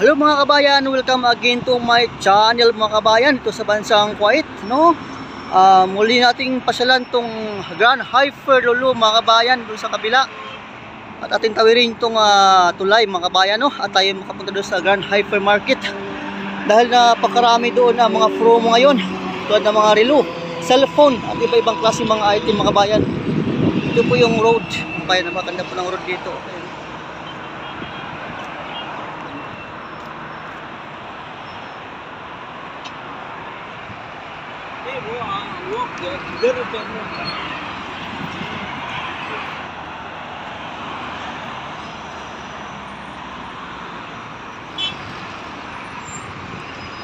Hello mga kabayan, welcome again to my channel mga kabayan, ito sa bansang Kuwait, no? Muli nating pasyalan tong Grand Hyper Lulu mga kabayan doon sa kabila. At ating tawirin itong tulay mga kabayan, no? At tayo makapunta doon sa Grand Hyper Market. Dahil napakarami doon na mga promo ngayon, tulad ng mga relo, cellphone at iba-ibang klase mga item mga kabayan. Ito po yung road, bayan, napakaganda po ng road dito.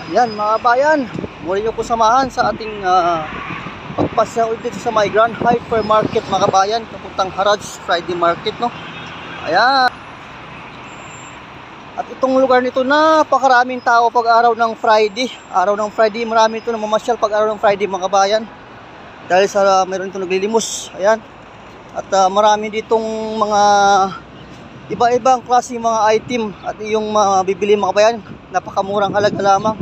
Ayan mga kabayan, muli nyo po samahan sa ating pagpasya dito sa may Grand Hyper Market mga kabayan, papuntang Harrods Friday Market, no? Ayan. At itong lugar nito, napakaraming tao pag araw ng Friday. Araw ng Friday, marami ito na mamasyal pag araw ng Friday mga kabayan. Dahil sa meron ito naglilimos. Ayan. At marami ditong mga iba-ibang klase mga item. At yung mabibili mga kabayan, napakamurang halaga lamang.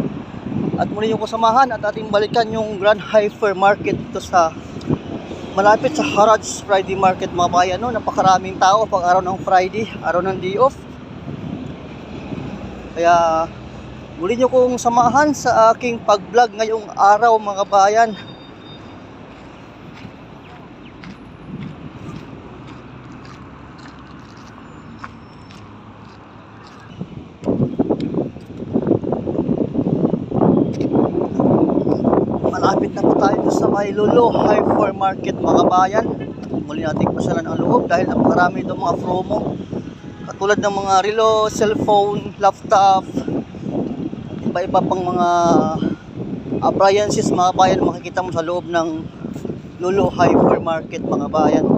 At muli nyo ko samahan at ating balikan yung Grand Hyper Market dito sa malapit sa Harrods Friday Market mga kabayan, no? Napakaraming tao pag araw ng Friday, araw ng day off. Kaya muli nyo kong samahan sa aking pag-vlog ngayong araw mga kabayan. Malapit na po tayo sa may Lulu Hyper Market mga kabayan. Muli natin pasyalan ang loob dahil napakarami itong mga promo. Katulad ng mga relo, cellphone, laptop, iba-iba pang mga appliances mga bayan makikita mo sa loob ng Lulu Hyper Market mga bayan.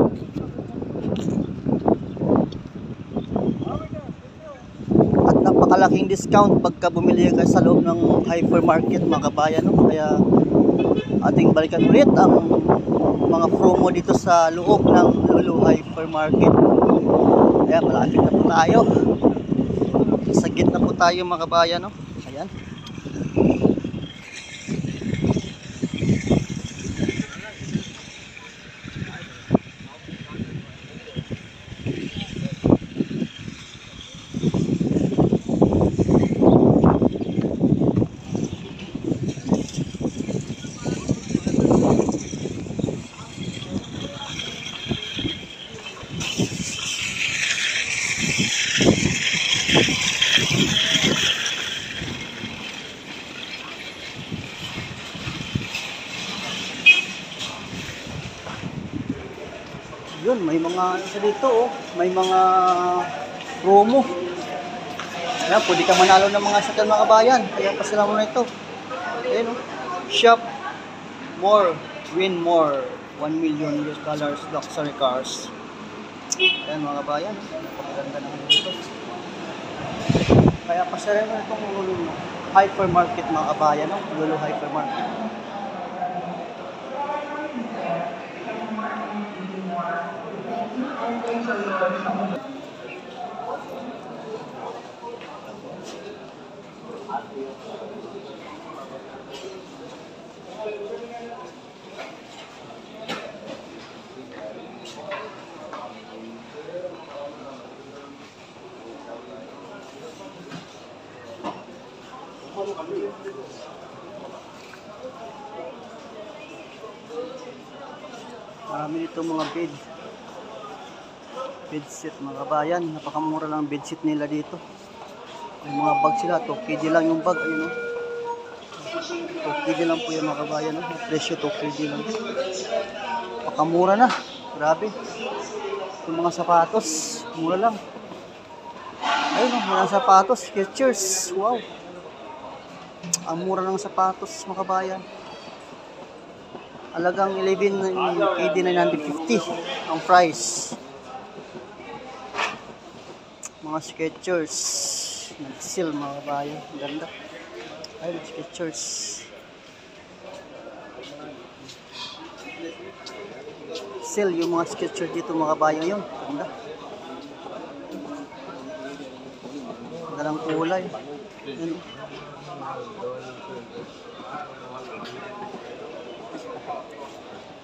At napakalaking discount pagka bumili ka sa loob ng hypermarket mga bayan, no? Kaya ating balikan ulit ang mga promo dito sa loob ng Lulu Hyper Market. Ayan, malapit na po tayo. Sa gitna po tayo mga kabayan, no? Ayan. Yun, may mga isa dito, oh. May mga promo. Ayan, pwede ka manalo ng mga sakyan mga kabayan. Kaya pasala mo na ito. Ayan, oh. Shop more, win more. 1 million US dollars luxury cars. Ayan mga kabayan, napakaganda naman dito. Kaya pasala mo itong Lulu Hypermarket mga kabayan, no? Lulu Hypermarket. Marami dito mga bedsheet mga kabayan, napakamura lang bedsheet nila dito. May mga bag sila, 2KD lang yung bag, ayun, 2KD lang po yung mga kabayan, no? Presyo 2KD lang. Napakamura na, grabe. Yung mga sapatos, mura lang. Ayun, mga sapatos, Skechers, wow. Ang mura ng sapatos mga kabayan. Alagang 11KD 950 ang price. Mga Skechers, nag-seal mga kabayan, ganda. Ayun, Skechers. Sale yung mga Skechers dito mga kabayan, yun. Ganda. Ganda Ganda ng kulay. Yan.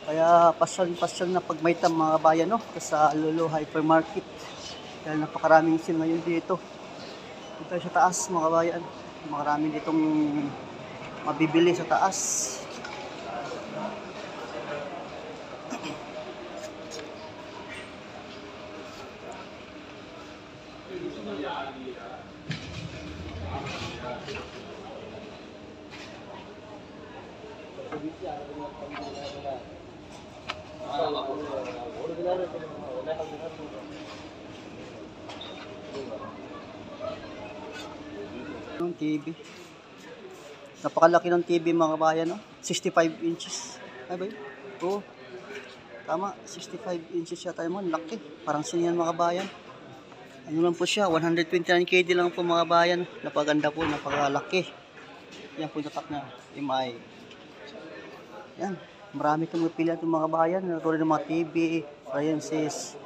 Kaya pasyal na pag may time mga bayan, no? Sa Lolo Hypermarket. Dahil napakaraming sale ngayon dito. Dito sa taas mga bayan. Maraming ditong mabibili sa taas. Yung TV. Napakalaki ng TV mga bayan, no? 65 inches. Ay ba yun? Oo. Tama, 65 inches yata yun. Laki. Parang sinihan mga bayan. Ano lang po siya, 129 KD lang po mga bayan. Napaganda po, napakalaki. Yan po yung tatak na MI. Yan. Marami kang mapili itong mga bayan. Tulad ng mga TV, appliances,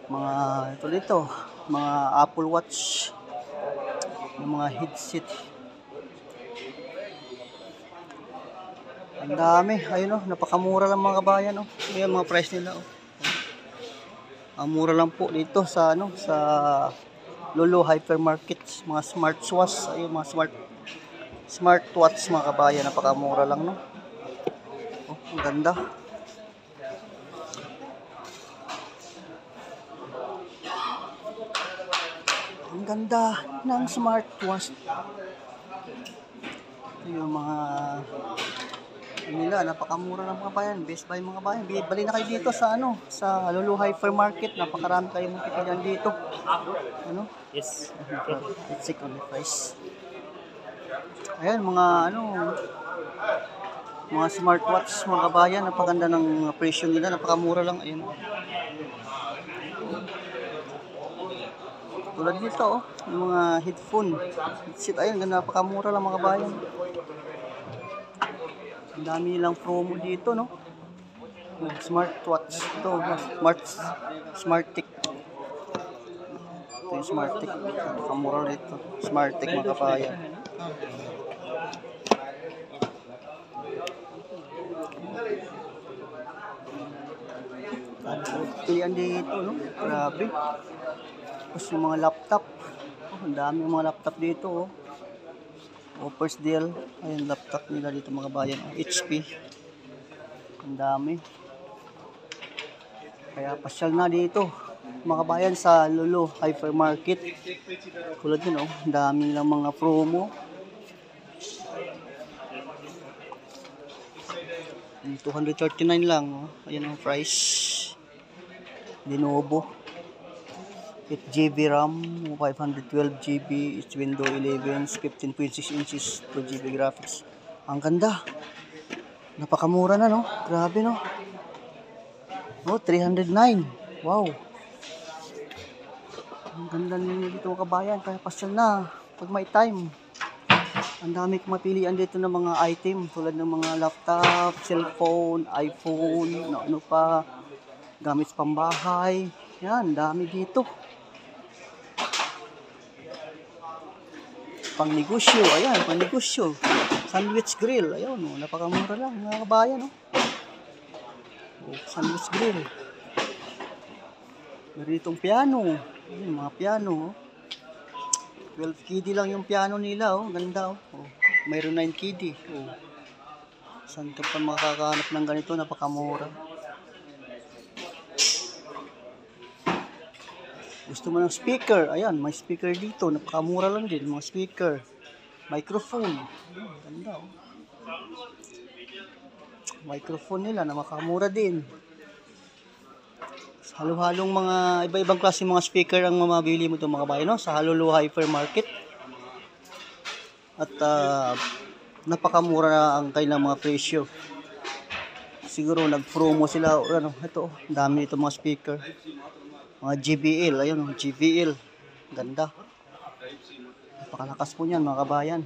mga ito dito, mga Apple Watch, yung mga headset. Ang dami. Ayun, oh, napakamura lang mga bayan, oh. Ayan mga price nila, oh. Ang mura lang po dito sa sa Lolo Hypermarket, mga smartwatch, ayun mga smartwatch mga kabayan, napakamura lang, no. Oh, ang ganda. Ang ganda ng smartwatch. Ito yung mga nila, napakamura ng mga bayan. Best Buy mga bayan. Bali na kayo dito sa sa Lolo Hypermarket. Napakarami kayo mong pipilian dito. Ano? Yes. Let's check on the price. Ayan, mga mga smartwatch mga kabayan. Napaganda ng presyo nila. Napakamura lang. Ayan. Tulad dito, oh, yung mga headphone. Headset, ayun, napakamura lang mga kabayan. Ang dami nilang promo dito, no? Smartwatch. Ito, Smarttic. Ito yung Smarttic. Napakamura dito. Smarttic mga kabayan. Pilihan dito, no? Grabe. Tapos yung mga laptop. Oh, ang dami yung mga laptop dito, oh. Offers deal. Ayun, laptop nila dito mga bayan. Oh, HP. Ang dami. Kaya pasyal na dito mga bayan sa Lolo Hypermarket. Kulad yun, oh. Ang dami lang mga promo. 239 lang, oh. Ayan ang price. Lenovo. 8GB RAM, 512GB, it's Windows 11, 15.6 inches, 2GB graphics. Ang ganda. Napakamura na, no? Grabe, no? Oh, 309. Wow. Ang ganda nyo dito kabayan. Kaya pasyal na pag may time. Ang dami kong mapilian dito ng mga item tulad ng mga laptop, cellphone, iPhone, ano pa, gamit sa pambahay. Yan, dami dito. Pang negosyo, ayan, pang negosyo. Sandwich grill, ayun, oh, napakamura lang mga kabayan, no? Oh, sandwich grill. Meron itong piano, ayun, mga piano, oh. 12 KD lang yung piano nila, oh, ganda, oh. Oh, mayroon 9 KD, oh. Saan ka pa makakahanap ng ganito, napakamura. Gusto mo ng speaker? Ayan, may speaker dito. Napakamura lang din. Mga speaker. Microphone. Ganda, oh. Microphone nila na makamura din. Halo-halong mga iba-ibang klase mga speaker ang mabili mo itong mga bayan, no? Sa Lolo Hypermarket. At napakamura na ang kailang mga presyo. Siguro nag-promo sila. Ano, ito, dami ito mga speaker. Mga JBL, ayun, JBL. Ganda. Napakalakas po niyan mga kabayan.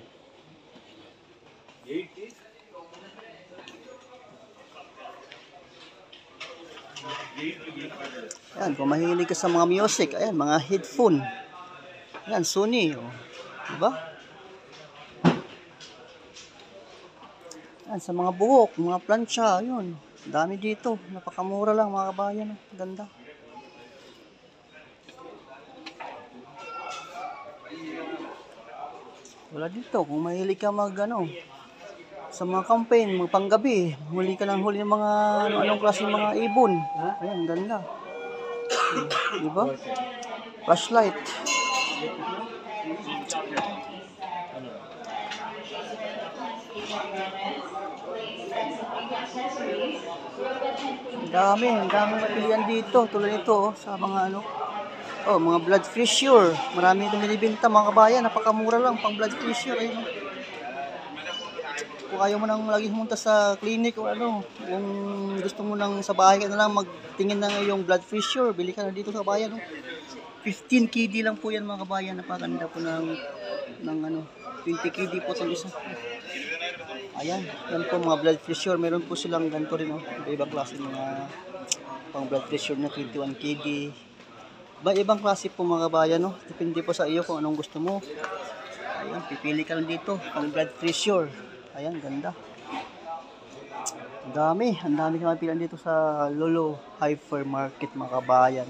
Ayan, kung mahilig ka sa mga music, ayan, mga headphone. Yan, Sony. Oh. Diba? Yan, sa mga buhok, mga plancha, yun. Dami dito. Napakamura lang mga kabayan. Oh. Ganda. Wala dito. Kung mahilig ka sa mga campaign, mga panggabi, huli ka ng huli ng mga anong klase ng mga ibon. Ayan, ganda. Diba? Flashlight. Ang dami mapilian dito. Tulad nito, sa mga mga blood pressure. Marami itong binibenta mga kabayan. Napakamura lang pang blood pressure. Ayun. Kung ayaw mo nang lagi humunta sa clinic o kung gusto mo nang sa bahay ka na lang magtingin ng iyong blood pressure, bili ka na dito sa kabayan. 15 kd lang po yan mga kabayan. Napakaganda po ng 20 kd po itong isa. Ayan, yan po mga blood pressure. Meron po silang ganito rin. Iba-ibang klase mga pang blood pressure na 21 kd. Ibang klase po mga kabayan. Depende po sa iyo kung anong gusto mo. Ayan, pipili ka lang dito pang blood pressure. Ayan, ganda. Ang dami ka mapilan dito sa Lolo Hypermarket mga kabayan.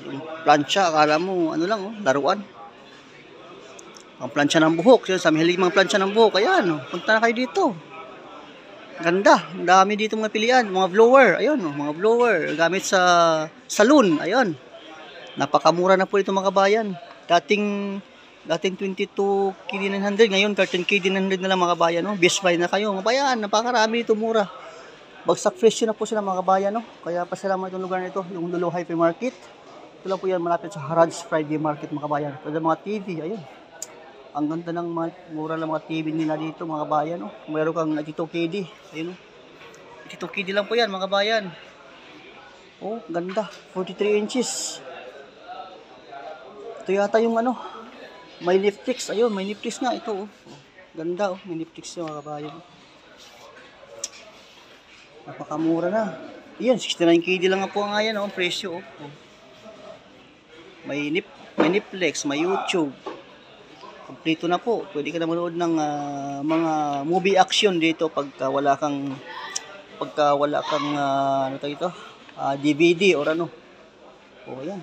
Yung plancha, akala mo laruan. Ang plancha ng buhok, sa mahilig mga plancha ng buhok. Ayan, punta na kayo dito. Ganda, ang dami dito mga pilian, mga blower, ayun, mga blower gamit sa salon, ayun. Napakamura na po ito mga kabayan. Dating 22 KD 900, ngayon 13 KD 900 na lang mga kabayan, Best buy na kayo, mga kabayan, napakarami ito mura. Bagsak presyo na po sila mga kabayan, Kaya pasalamat itong lugar na ito, yung Lolo Hypermarket. Ito lang po yan, malapit sa Harrods Friday Market mga kabayan. Ito mga TV, ayun. Ang ganda ng mura lang mga TV nila dito mga kabayan. Meron kang 82 KD. Ayun. 82 KD lang po yan mga kabayan. Ganda. 43 inches. Ito yata yung may Netflix. Ayun, may Netflix nga ito. Ganda may Netflix yung mga kabayan. Napakamura na. Ayan, 69 KD lang nga po nga yan. Ang presyo. May Netflix, may YouTube. Kompleto na po. Pwede ka na manood ng mga movie action dito pagka wala kang DVD or ayan.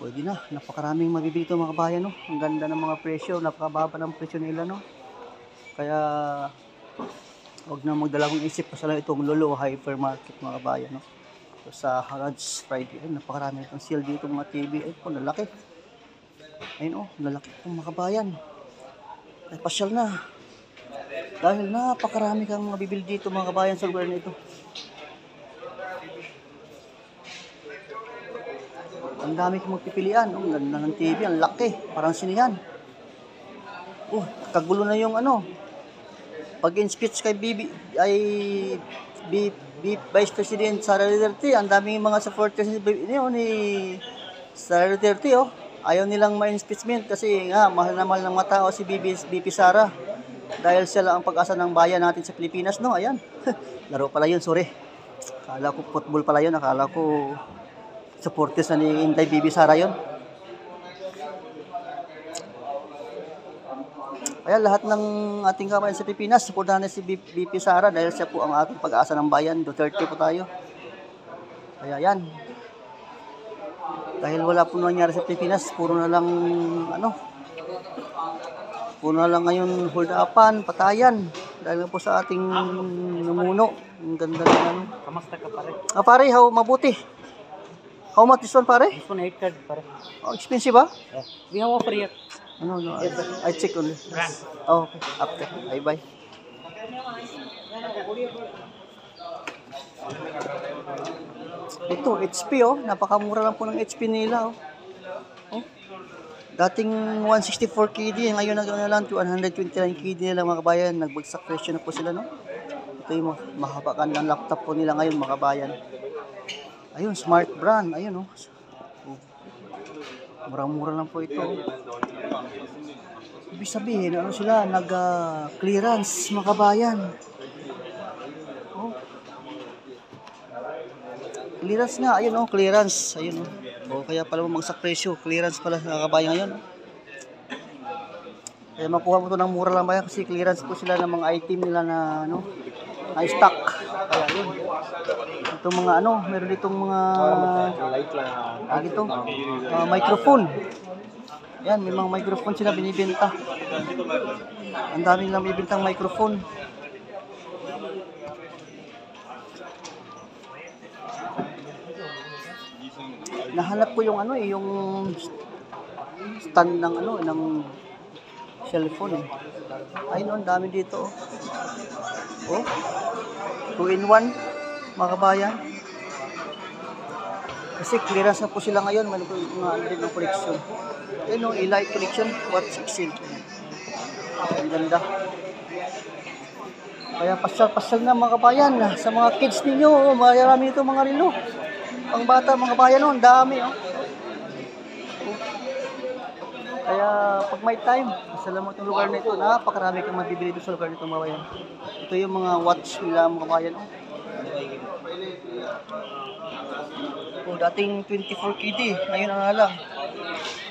Pwede na. Napakaraming mabibili ito mga kabayan, Ang ganda ng mga presyo. Napakababa ng presyo nila, Kaya wag na magdalawang isip pa sila itong Lolo Hypermarket mga kabayan, sa Harrods Friday. Napakarami itong sale dito mga TV. Lalaki. Ayun lalaki pong mga kabayan. Ay pasyal na. Dahil napakarami kang mabibili dito mga kabayan sa lugar na ito. Ang dami kong magpipilian. Ang ganda ng TV, ang laki. Parang sinihan. Kagulo na yung pag-in-speech kay Vice President Sara Duterte. Ang daming mga supporters ni Sara Duterte, Ayaw nilang ma-impeachment kasi mahal na mahal ng mga tao si BP Sara. Dahil sila ang pag-asa ng bayan natin sa Pilipinas, Ayan. Laro pala yun, sorry. Akala ko football pala yun. Akala ko supporters na ni Inday BP Sara yun. Kaya lahat ng ating kabayan sa Pilipinas, supportahan na si BP Sara dahil siya po ang ating pag-asa ng bayan. Duterte po tayo. Kaya yan. Dahil wala po nangyari sa Pilipinas, puro na lang ngayon hold-upan, patayan. Dahil po sa ating namuno. Ang ganda ng Kamusta ka pare? Pare, mabuti. How much this one pare? This one 8 card pare. Expensive ba? Yeah. We have offer yet. No. I check only. Okay. After. Bye. Ito, HP napakamura lang po ng HP nila Dating 164 KD, ngayon na lang 129 KD nila mga kabayan. Nagbagsak presyo na po sila Ito yung mahapakan ng laptop po nila ngayon mga kabayan. Ayun, smart brand, ayun Murang-mura lang po ito Ibig sabihin, ano sila, nag-clearance, mga kabayan. Oh. Clearance nga, ayun oh, clearance. Ayun oh. O kaya pala bumagsak presyo, clearance pala mga kabayan ngayon. Oh. Kaya makuha mo to ng mura lang ba yan kasi clearance po sila ng mga item nila na ano, na stock. Kaya yun. Itong mga ano, meron ditong mga microphone. Yan, may mga microphone sila binibenta. Ang dami nilang binibentang microphone. Nahanap ko yung ano eh, yung stand ng ano, ng cellphone. Ayun, ang dami dito. Oh. 2-in-1, mga kabayan. Kasi clearance na po sila ngayon, may mga ano din ng collection. Ayun, Elite collection, what 16. Ang ganda. Kaya pasyal-pasyal na mga kabayan, sa mga kids ninyo, oh, marami ito mga relo. Pang bata, mga kabayan, oh, ang dami. Oh. Kaya pag may time, salamat itong lugar na ito. Napakarami kang mabibili dito sa lugar nito, mga kabayan. Ito yung mga watch nila, mga kabayan. Oh. Oh, dating 24 KD, ngayon na lang.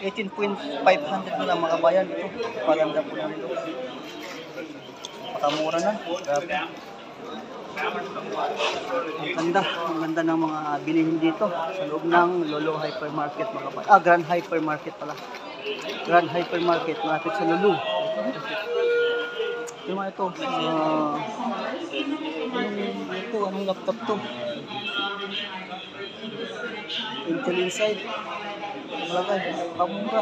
18,500 na lang, mga kabayan. Ito, paganda po namin ito. Pakamura na. Grabe. Ang ganda ng mga bilihin dito sa loob ng Lolo Hypermarket, mga kabayan. Grand Hypermarket pala. Grand Hypermarket, malapit sa Lulu. Yung mga ito, anong laptop to? Intel Inside. Malagay, pamura.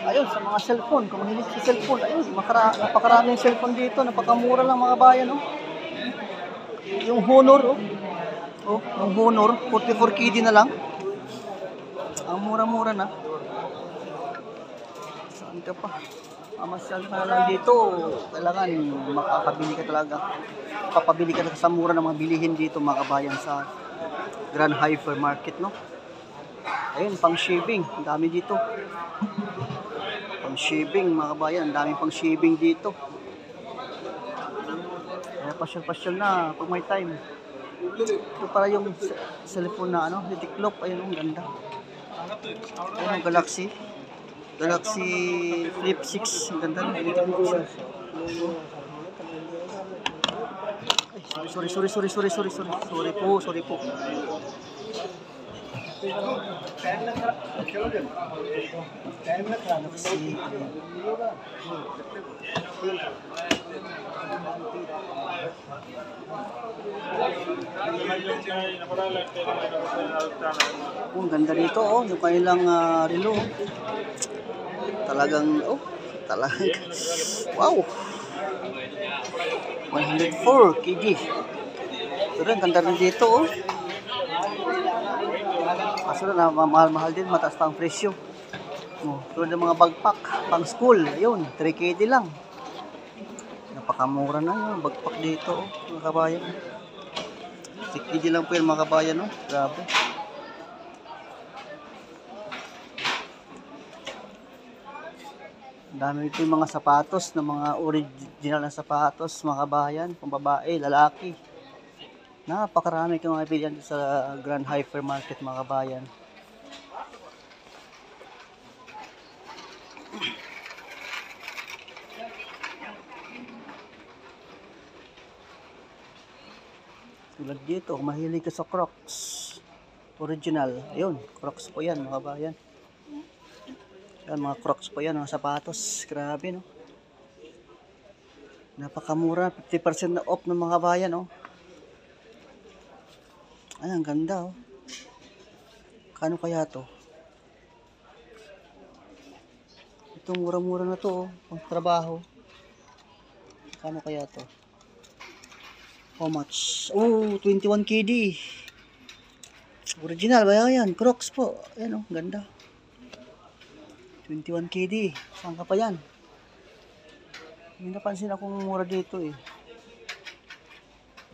Ayun, sa mga cellphone, kung mahilig sa cellphone, ayun, napakaraming cellphone dito, napakamura lang mga bayan, oh. Yung Honor, oh. Oh, yung Honor, 44 KD na lang. Ang mura-mura na. Saan ka pa? Mamasyal ka na lang dito. Kailangan makakabili ka talaga. Papabili ka sa mura ng mga bilihin dito, mga kabayan, sa Grand Hypermarket, no? Ayun, pang shaving. Ang dami dito. Pang shaving, mga kabayan. Ang dami pang shaving dito. Kaya pasyal-pasyal na pag may time. Ito para yung cellphone na ano, Ditiklop. Ayun, ang ganda. Ayun, Galaxy Flip 6. Ang ganda. Ay, sorry po. Galaxy. Ang ganda dito, oh, yung kanilang relo. Talagang wow. 104 kg. Ito rin, ganda rin dito, oh. Kaso na mahal din, mataas pa ang presyo. Oh, tulad ng mga bagpak, pang school, ayun, 3 KD lang. Napakamura na yung bagpak dito, oh, mga kabayan. 3 KD lang po yun, mga kabayan, oh. Grabe. Ang dami ito yung mga sapatos, na mga original na sapatos, mga kabayan, pang babae, lalaki. Napakarami kang mga pilihan sa Grand Hypermarket, mga kabayan. Tulad dito, kung mahilig ka sa Crocs, original, ayun, Crocs po yan, mga kabayan. Yan, mga Crocs po yan, mga sapatos, grabe, no? Napakamura, 50% na off ng mga kabayan, no? Ay, ang ganda, oh. Kano kaya to? Itong mura-mura na to, oh, pang trabaho. Kano kaya to? How much? Oh, 21 KD. Original ba yan? Crocs po. Ayan, oh, ganda. 21 KD. Saan ka pa yan? May napansin akong mura dito, eh.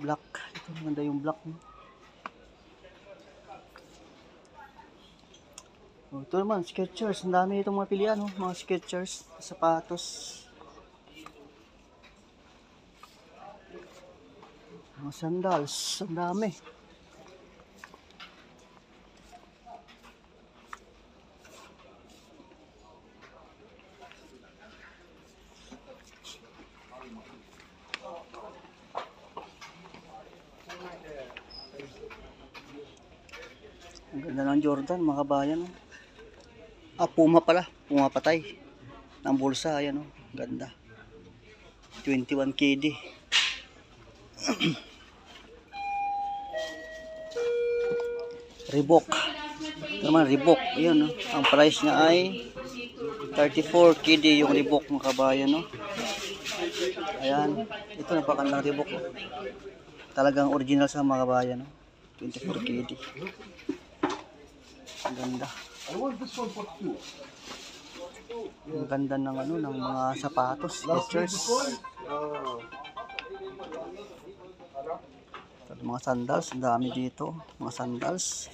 Black. Ito, ganda yung black, no? Oh, ito naman, Skechers. Ang dami itong mga pilihan, oh. Mga Skechers, sapatos. Mga sandals, ang dami. Ang ganda ng Jordan, mga kabayan. Ah, Puma pala. Puma patay. Ng bulsa, ayan, oh. Ganda. 21 KD. Reebok. Ito naman, Reebok. Ayan, oh. Ang price niya ay 34 KD yung Reebok, mga kabayan, no? Ayan. Ito, napakandang Reebok, oh. Talagang original sa mga kabayan, no? 24 KD. Ang ganda. Ang ganda ng ano, ng mga sapatos, Skechers. Ito, mga sandals, ang dami dito, mga sandals.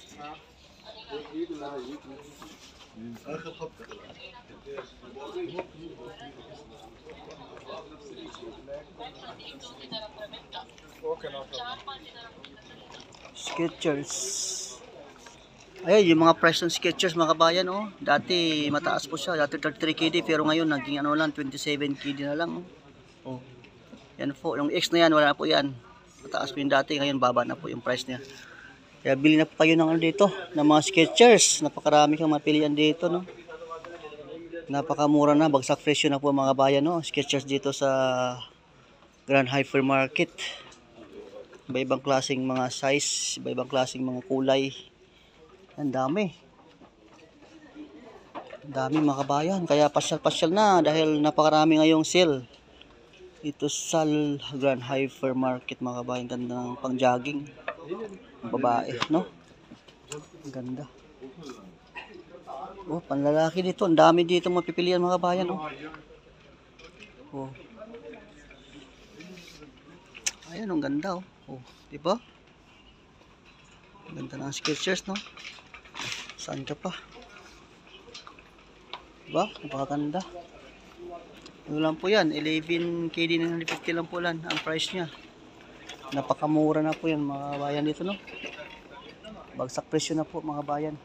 Skechers. Ay, yung mga price ng Skechers, mga kabayan, oh. Dati mataas po siya, dati 33 KD, pero ngayon naging ano lang, 27 KD na lang, oh. Yan po, yung X na yan, wala na po yan. Mataas po yung dati, ngayon baba na po yung price niya. Kaya bili na po kayo ng ano dito, ng mga Skechers. Napakarami kang mapilian dito, no. Napakamura na, bagsak presyo na po mga kabayan, no. Skechers dito sa Grand Hypermarket. Iba-ibang klaseng mga size, iba-ibang klaseng mga kulay. Ang dami. Ang dami mga kabayan. Kaya pasyal-pasyal na dahil napakarami ngayong sale. Ito sa Grand Hypermarket mga kabayan. Ganda ng pang-jogging. Babae, no? Ang ganda. Oh, panlalaki dito. Ang dami dito mapipilian mga kabayan, no? Oh. Ayan, ang ganda, oh. Oh, di ba? Ang ganda ng Skechers, no? Saan ka pa? Diba? Napakaganda. Ano lang po yan? 11 KD 950 lang po lang ang price niya. Napakamura na po yan mga bayan dito, no? Bagsak presyo na po mga bayan.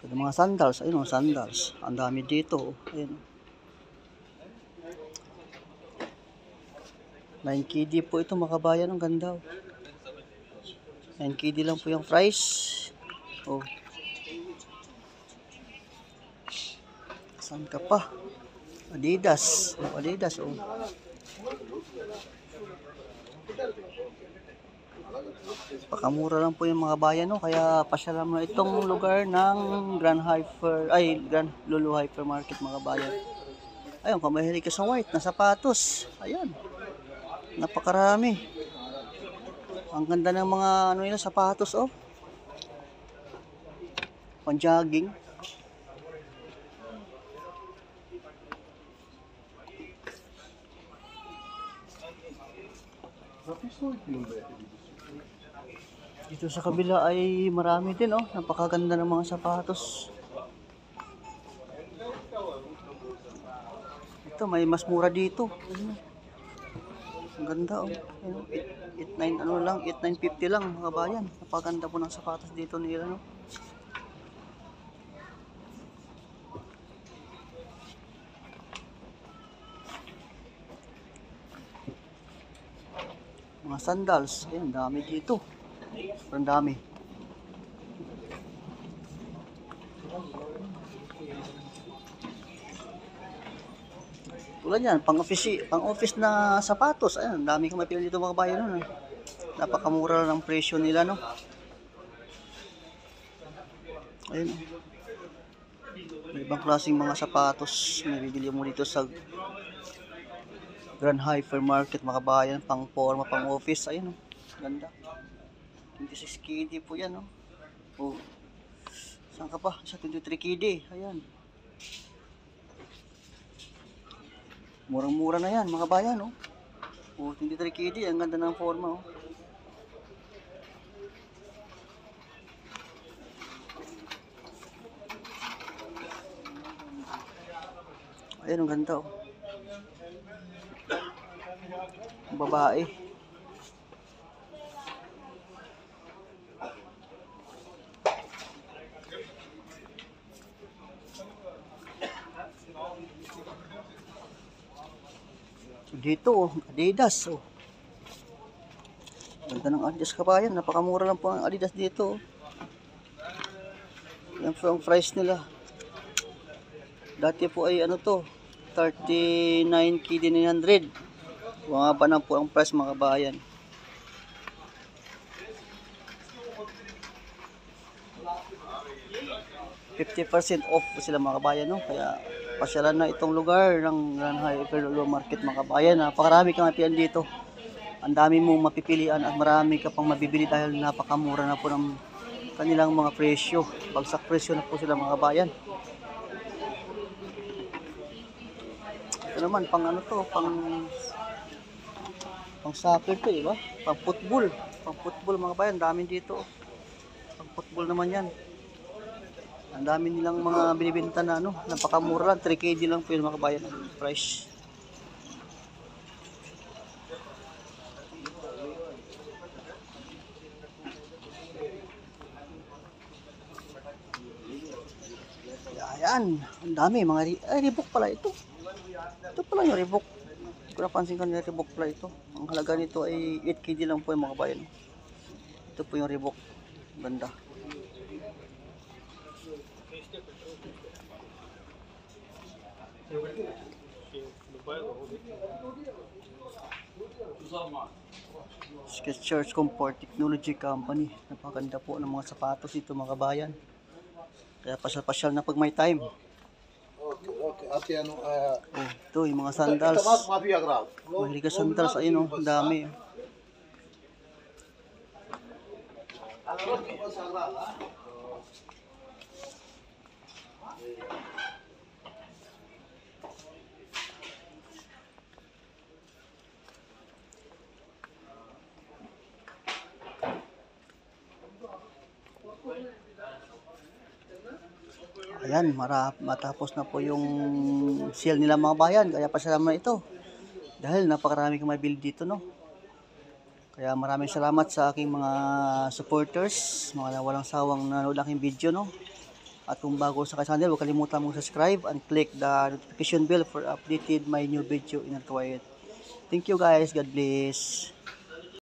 Ito mga sandals. Ayun, sandals. Ang dami dito. Ayun. 9 KD po ito mga kabayan. Ang ganda. 9 KD lang po yung price. Oh. Saan ka pa? Adidas. Oh, Adidas. Oh. Pakamura lang po yung mga bayan, no? Kaya pasyalan mo itong lugar ng Grand Lulu Hypermarket mga bayan. Ayun, kung mahilig ka sa white na sapatos. Ayan. Napakarami. Ang ganda ng mga ano nila, sapatos, oh. Pang-jogging. Dito sa kabila ay marami din, oh. Napakaganda ng mga sapatos. Ito, may mas mura dito. Ang ganda, oh. 89 ano lang, 8950 lang mga bayan. Napakaganda po ng sapatos dito nila, no. Mga sandals, ayun, dami dito. Ang dami. Tulad yan, pang-office na sapatos. Ayun, dami kang mapili dito mga bayan, no. Napakamura ng presyo nila, no. Ayun. May ibang klaseng mga sapatos. May bibili mo dito sa Grand Hypermarket mga bayan, pang forma, pang office. Ayun, oh. Ganda. 26 KD po yan, no. Oh. Saan ka pa? Sa 23 KD. Ayan. Murang-mura na yan mga bayan, no. Oh, 23 KD. Ang ganda ng forma, oh. Ayun, ang ganda oh. Ang babae. Dito oh, Adidas oh. Ganda ng Adidas kabayan, napakamura lang po ang Adidas dito oh. Yan po ang price nila. Dati po ay ano to, 39,900. Bumaba na po ang price mga kabayan. %50 off po sila mga kabayan, no? Kaya pasyalan na itong lugar ng Ranhay Ipirolo Market mga kabayan. Napakarami kang mapian dito. Ang dami mong mapipilian at marami ka pang mabibili dahil napakamura na po ng kanilang mga presyo. Bagsak presyo na po sila mga kabayan. Ito naman pang ano to, pang soccer to, di ba? Pang football mga kabayan, dami dito. Pang football naman 'yan. Ang dami nilang mga binibenta na ano, napakamura lang, 3KD lang po yun mga kabayan ang price. Ayan, ang dami mga Reebok pala ito. Ito pala yung Reebok. Hindi ko napansin kanina Reebok pala ito. Ang halaga nito ay 8KD lang po yung mga kabayan. Ito po yung Reebok. Ganda. Skechers Comfort Technology Company. Napakaganda po ng mga sapatos dito mga kabayan. Kaya pasyal-pasyal na pag may time. Okay. Ito yung mga sandals. Mahilig ka sandals. Ayun ang dami. Ayan, matapos na po yung sale nila mga bayan. Kaya pasalamat na ito. Dahil napakarami kang mabili dito, no? Kaya maraming salamat sa aking mga supporters, mga walang sawang nanood aking video, no? At kung bago sa channel, huwag kalimutan mong subscribe and click the notification bell for updated my new video in a quiet. Thank you guys. God bless.